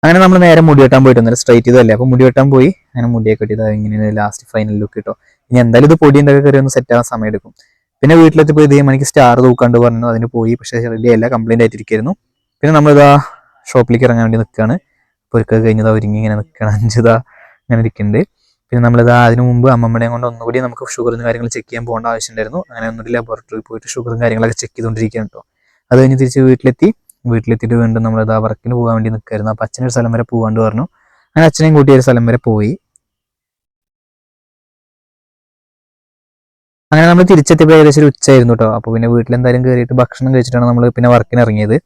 അങ്ങനെ നമ്മൾ നേരെ മുടി വെട്ടാൻ പോയിട്ട് വന്നിട്ട് സ്ട്രൈറ്റ് ചെയ്തല്ലേ, അപ്പോൾ മുടി വെട്ടാൻ പോയി. അങ്ങനെ മുടിയൊക്കെ കെട്ടിയത് ഇങ്ങനെ ലാസ്റ്റ് ഫൈനൽ ലുക്ക് കിട്ടോ. ഇനി എന്തായാലും ഇത് പൊടി എന്തൊക്കെ കയറി ഒന്ന് സെറ്റ് ആവാൻ സമയം എടുക്കും. പിന്നെ വീട്ടിലെത്തിയപ്പോൾ ഇതേ മണിക്ക് സ്റ്റാർ തൂക്കാണ്ട് പറഞ്ഞു, അതിന് പോയി. പക്ഷേ റെഡി അല്ല, കംപ്ലൈന്റ് ആയിട്ടിരിക്കുന്നു. പിന്നെ നമ്മളിതാ ഷോപ്പിലേക്ക് ഇറങ്ങാൻ വേണ്ടി നിൽക്കുകയാണ്. പൊരുക്കൊക്കെ കഴിഞ്ഞതാ ഒരുങ്ങി ഇങ്ങനെ നിൽക്കണം, അഞ്ചിതാ ഇങ്ങനെ ഇരിക്കുന്നുണ്ട്. പിന്നെ നമ്മളിതാ അതിന് മുമ്പ് അമ്മമ്മയുടെയും കൊണ്ട് ഒന്നുകൂടി നമുക്ക് ഷുഗറും കാര്യങ്ങൾ ചെക്ക് ചെയ്യാൻ പോകേണ്ട ആവശ്യമുണ്ടായിരുന്നു. അങ്ങനെ ഒന്നുകൂടി ലബോറട്ടറിയിൽ പോയിട്ട് ഷുഗറും കാര്യങ്ങളൊക്കെ ചെക്ക് ചെയ്തുകൊണ്ടിരിക്കുകയാണ് കേട്ടോ. അത് കഴിഞ്ഞ് തിരിച്ച് വീട്ടിലെത്തിയിട്ട് വീണ്ടും നമ്മളിതാ വർക്കിന് പോകാൻ വേണ്ടി നിൽക്കായിരുന്നു. അപ്പം അച്ഛനൊരു സ്ഥലം വരെ പോകാണ്ട് പറഞ്ഞു. അങ്ങനെ അച്ഛനെയും കൂട്ടി ഒരു സ്ഥലം വരെ പോയി. അങ്ങനെ നമ്മൾ തിരിച്ചെത്തിയപ്പോൾ ഏകദേശം ഒരു ഉച്ചയായിരുന്നു കേട്ടോ. അപ്പോൾ പിന്നെ വീട്ടിലെന്തായാലും കയറിയിട്ട് ഭക്ഷണം കഴിച്ചിട്ടാണ് നമ്മൾ പിന്നെ വർക്കിന് ഇറങ്ങിയത്.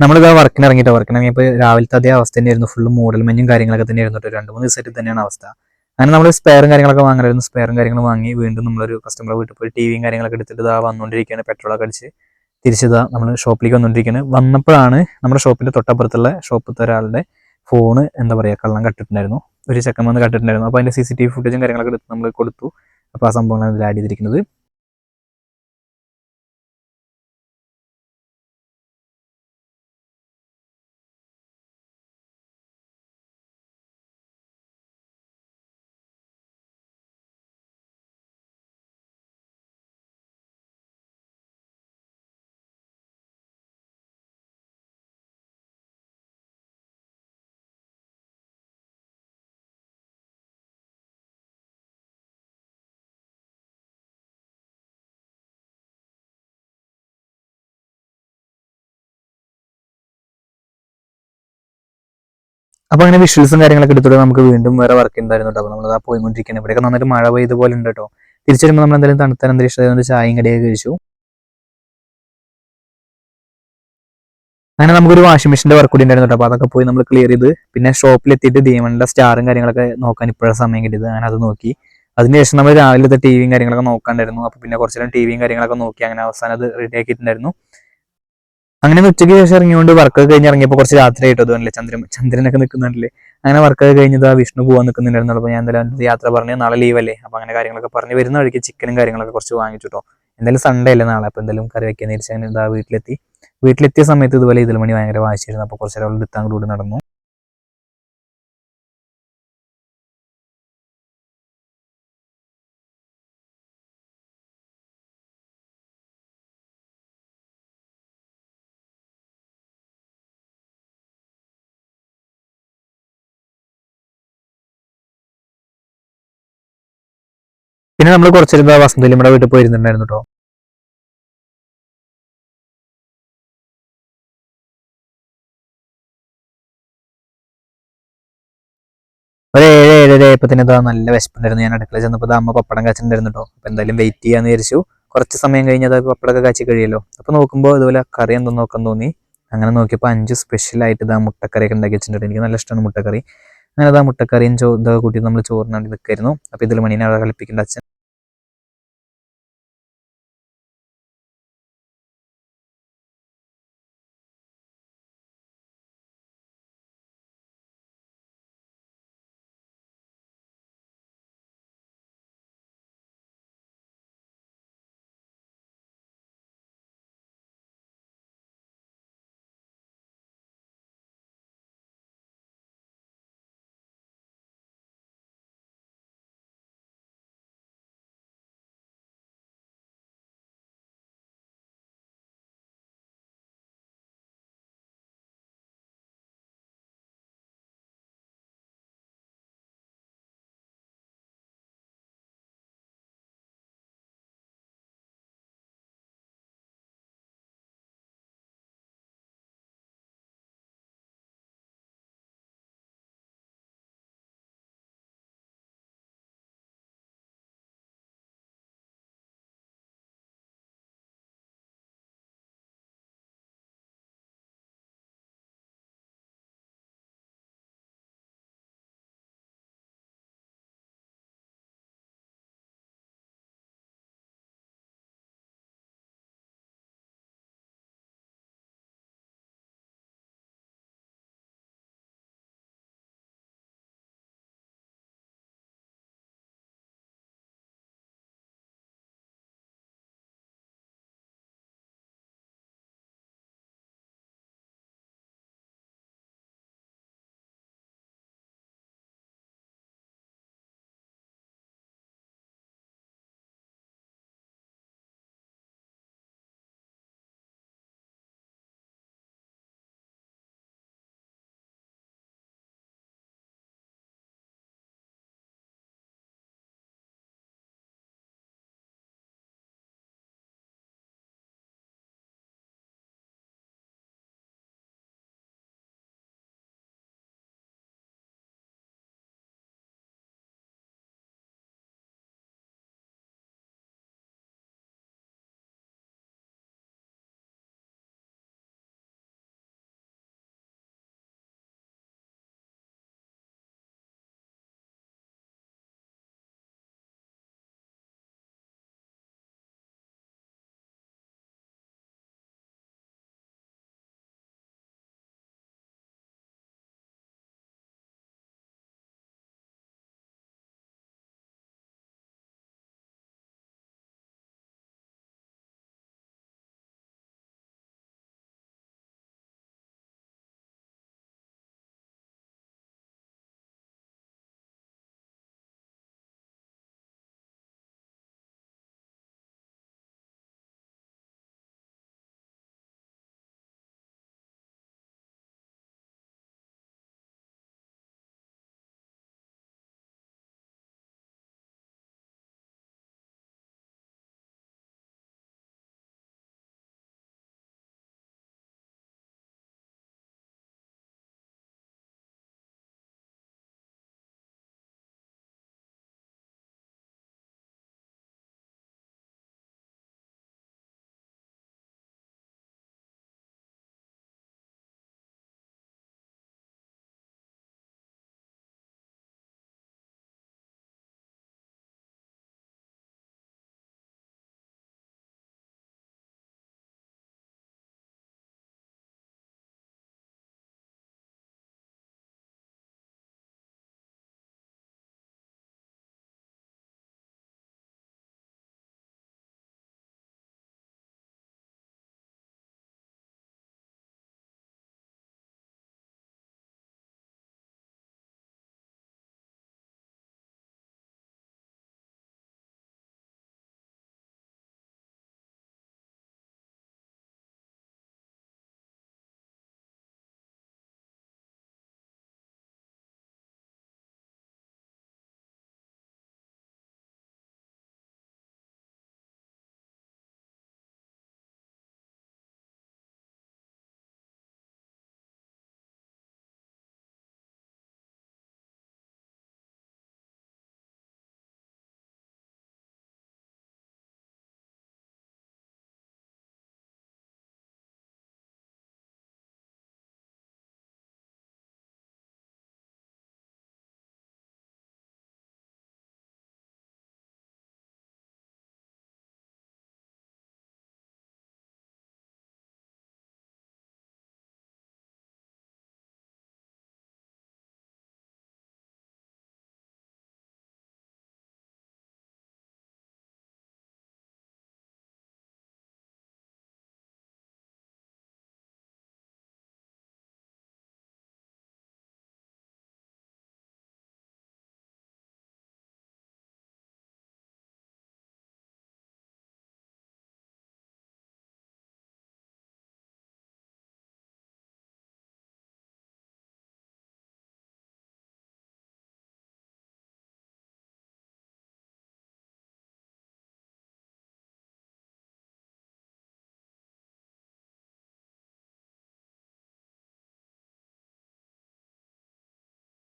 നമ്മളിതാ വർക്കിന് ഇറങ്ങിയപ്പോൾ രാവിലത്തെ അതേ അവസ്ഥ തന്നെയായിരുന്നു. ഫുള്ള് മൂടൽ മഞ്ഞും കാര്യങ്ങളൊക്കെ തന്നെയായിരുന്നു കേട്ടോ. 2-3 ദിവസമായിട്ട് തന്നെയാണ് അവസ്ഥ. അങ്ങനെ നമ്മൾ സ്പെയറും കാര്യങ്ങളൊക്കെ വാങ്ങാനായിരുന്നു. സ്പെയറും കാര്യങ്ങളും വാങ്ങി വീണ്ടും നമ്മളൊരു കസ്റ്റമറെ വീട്ടിൽ പോയി ടിവിയും കാര്യങ്ങളൊക്കെ എടുത്തിട്ട് ഇതാ വന്നുകൊണ്ടിരിക്കുകയാണ്. പെട്രോളൊക്കെ അടിച്ച് തിരിച്ചിതാ നമ്മൾ ഷോപ്പിലേക്ക് വന്നുകൊണ്ടിരിക്കുകയാണ്. വന്നപ്പോഴാണ് നമ്മുടെ ഷോപ്പിന്റെ തൊട്ടപ്പുറത്തുള്ള ഷോപ്പിലത്തെ ഒരാളുടെ ഫോണ് എന്താ പറയുക കള്ളം കട്ടിട്ടുണ്ടായിരുന്നു. ഒരു ചെക്കൻ വന്ന് കട്ടിട്ടുണ്ടായിരുന്നു. അപ്പോൾ അതിന്റെ CCTV ഫുട്ടേജും കാര്യങ്ങളൊക്കെ എടുത്ത് നമ്മൾ കൊടുത്തു. അപ്പോൾ ആ സംഭവങ്ങളാണ് ഇതിൽ ആഡ് ചെയ്തിരിക്കുന്നത്. അപ്പോൾ അങ്ങനെ വിഷ്വൽസും കാര്യങ്ങളൊക്കെ എടുത്തിട്ട് നമുക്ക് വീണ്ടും വേറെ വർക്ക് ഉണ്ടായിരുന്നു കേട്ടോ. അപ്പോൾ നമ്മൾ ആ പോയിക്കൊണ്ടിരിക്കുകയാണ്. ഇവിടെയൊക്കെ നന്നായിട്ട് മഴ പെയ്ത പോലെ ഉണ്ട് കേട്ടോ. തിരിച്ചു വരുമ്പോൾ നമ്മൾ എന്തായാലും തണുത്ത അന്തരീക്ഷത്തിൽ ചായയും കടിയൊക്കെ കഴിച്ചു. അങ്ങനെ നമുക്കൊരു വാഷിംഗ് മെഷീന്റെ വർക്ക് കൂടി ഉണ്ടായിരുന്നു കേട്ടോ. അപ്പോൾ അതൊക്കെ പോയി നമ്മൾ ക്ലിയർ ചെയ്ത് പിന്നെ ഷോപ്പിലെത്തിയിട്ട് ദീമന്റെ സ്റ്റാറും കാര്യങ്ങളൊക്കെ നോക്കാൻ ഇപ്പോഴാണ് സമയം കിട്ടിയത്. അങ്ങനെ അത് നോക്കി. അതിനുശേഷം നമ്മൾ രാവിലത്തെ ടിവിയും കാര്യങ്ങളൊക്കെ നോക്കാണ്ടായിരുന്നു. അപ്പോൾ പിന്നെ കുറച്ച് നേരം ടിവിയും കാര്യങ്ങളൊക്കെ നോക്കി. അങ്ങനെ അവസാനം അത് റെഡി ആക്കിയിട്ടുണ്ടായിരുന്നു. അങ്ങനെ ഉച്ചയ്ക്ക് ശേഷം ഇറങ്ങിയോണ്ട് വർക്കൊക്കെ കഴിഞ്ഞ് ഇറങ്ങിയപ്പോൾ കുറച്ച് രാത്രി ആയിട്ട് അതുകൊണ്ടല്ലേ ചന്ദ്രനൊക്കെ നിൽക്കുന്നുണ്ടല്ലേ. അങ്ങനെ വർക്കൊക്കെ കഴിഞ്ഞത് ആ വിഷ്ണു പോകാൻ നിൽക്കുന്നുണ്ടായിരുന്നു. അപ്പോൾ ഞാൻ എന്തായാലും യാത്ര പറഞ്ഞ് നാളെ ലീവല്ലേ, അപ്പോൾ അങ്ങനെ കാര്യങ്ങളൊക്കെ പറഞ്ഞ് വരുന്ന വഴിക്ക് ചിക്കനും കാര്യങ്ങളൊക്കെ കുറച്ച് വാങ്ങിച്ചു കേട്ടോ. എന്തായാലും സൺഡേ അല്ലേ നാളെ, അപ്പോൾ എന്തായാലും കറി വയ്ക്കാൻ തിരിച്ച് അങ്ങനെ ഇതാ വീട്ടിലെത്തിയ സമയത്ത് ഇതുപോലെ ഇതിൽ മണി ഭയങ്കര വാശിയായിരുന്നു. അപ്പോൾ കുറച്ച് നേരം എടുത്താൻ കൂടി നടന്നു. പിന്നെ നമ്മൾ കുറച്ചേരം വസന്തലിയുടെ വീട്ടിൽ പോയിരുന്നുണ്ടായിരുന്നു കേട്ടോ. ഒരു 7-7:30 ഇതാ നല്ല വിശപ്പുണ്ടായിരുന്നു. ഞാൻ അടുക്കള ചെന്നപ്പോൾ അമ്മ പപ്പടം കാച്ചിട്ടുണ്ടായിരുന്നു കേട്ടോ. അപ്പോൾ എന്തായാലും വെയിറ്റ് ചെയ്യാന്ന് വിചാരിച്ചു. കുറച്ച് സമയം കഴിഞ്ഞത് പപ്പടമൊക്കെ കാച്ചി കഴിയുമല്ലോ. അപ്പോൾ നോക്കുമ്പോൾ ഇതുപോലെ കറി എന്തോ നോക്കാൻ തോന്നി. അങ്ങനെ നോക്കിയപ്പോൾ 5 സ്പെഷ്യലായിട്ട് ഇതാ മുട്ടക്കറിയൊക്കെ ഉണ്ടാക്കി വെച്ചിട്ടുണ്ട്. എനിക്ക് നല്ല ഇഷ്ടമാണ് മുട്ടക്കറി. അങ്ങനെ അതാ മുട്ടക്കറിയും ഇതൊക്കെ കൂട്ടി നമ്മൾ ചോറിനാണ്ടി നിൽക്കായിരുന്നു. അപ്പോൾ ഇതിൽ മണീനെ അവിടെ കളിപ്പിക്കേണ്ട അച്ഛൻ